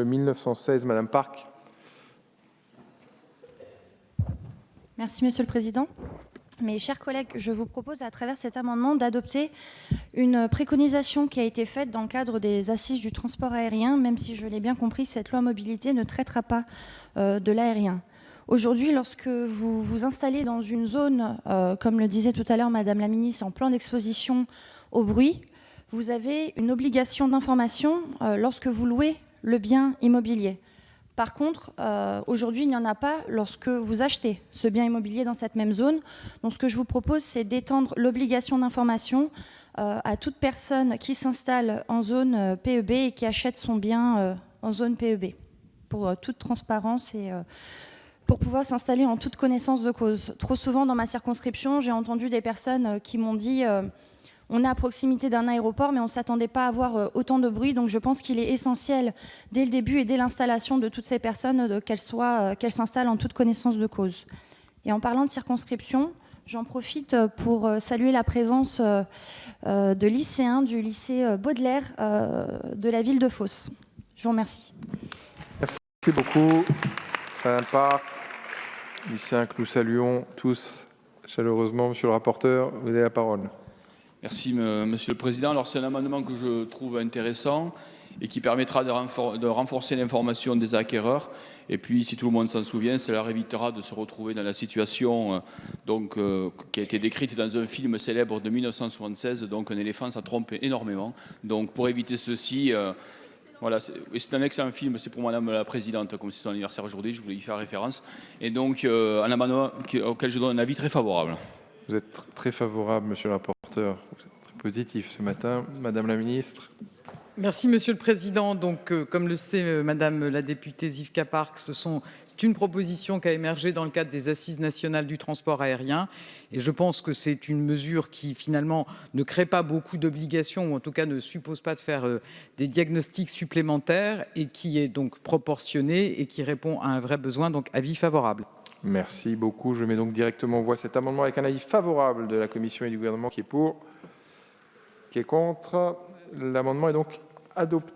le 1916, Madame Park. Merci, Monsieur le Président. Mes chers collègues, je vous propose à travers cet amendement d'adopter une préconisation qui a été faite dans le cadre des assises du transport aérien, même si je l'ai bien compris, cette loi mobilité ne traitera pas de l'aérien. Aujourd'hui, lorsque vous vous installez dans une zone, comme le disait tout à l'heure Madame la Ministre, en plan d'exposition au bruit, vous avez une obligation d'information lorsque vous louez le bien immobilier. Par contre, aujourd'hui, il n'y en a pas lorsque vous achetez ce bien immobilier dans cette même zone. Donc, ce que je vous propose, c'est d'étendre l'obligation d'information à toute personne qui s'installe en zone PEB et qui achète son bien en zone PEB, pour toute transparence et pour pouvoir s'installer en toute connaissance de cause. Trop souvent, dans ma circonscription, j'ai entendu des personnes qui m'ont dit on est à proximité d'un aéroport, mais on ne s'attendait pas à avoir autant de bruit. Donc je pense qu'il est essentiel, dès le début et dès l'installation de toutes ces personnes, qu'elles s'installent en toute connaissance de cause. Et en parlant de circonscription, j'en profite pour saluer la présence de lycéens du lycée Baudelaire de la ville de Fos. Je vous remercie. Merci beaucoup, Madame Park. Lycéens que nous saluons tous chaleureusement. Monsieur le rapporteur, vous avez la parole. Merci, Monsieur le Président. Alors, c'est un amendement que je trouve intéressant et qui permettra de renforcer l'information des acquéreurs. Et puis, si tout le monde s'en souvient, ça leur évitera de se retrouver dans la situation qui a été décrite dans un film célèbre de 1976. Donc, un éléphant, ça trompe énormément. Donc, pour éviter ceci, voilà, c'est un excellent film. C'est pour Madame la Présidente, comme c'est son anniversaire aujourd'hui, je voulais y faire référence. Et donc, un amendement auquel je donne un avis très favorable. Vous êtes très favorable, Monsieur le rapporteur. Vous êtes très positif ce matin. Madame la Ministre. Merci, Monsieur le Président. Donc, comme le sait Madame la députée Zivka Park, c'est une proposition qui a émergé dans le cadre des Assises nationales du transport aérien. Et je pense que c'est une mesure qui, finalement, ne crée pas beaucoup d'obligations, ou en tout cas ne suppose pas de faire des diagnostics supplémentaires, et qui est donc proportionnée et qui répond à un vrai besoin. Donc, avis favorable. Merci beaucoup. Je mets donc directement en voie cet amendement avec un avis favorable de la Commission et du Gouvernement qui est pour, qui est contre. L'amendement est donc adopté.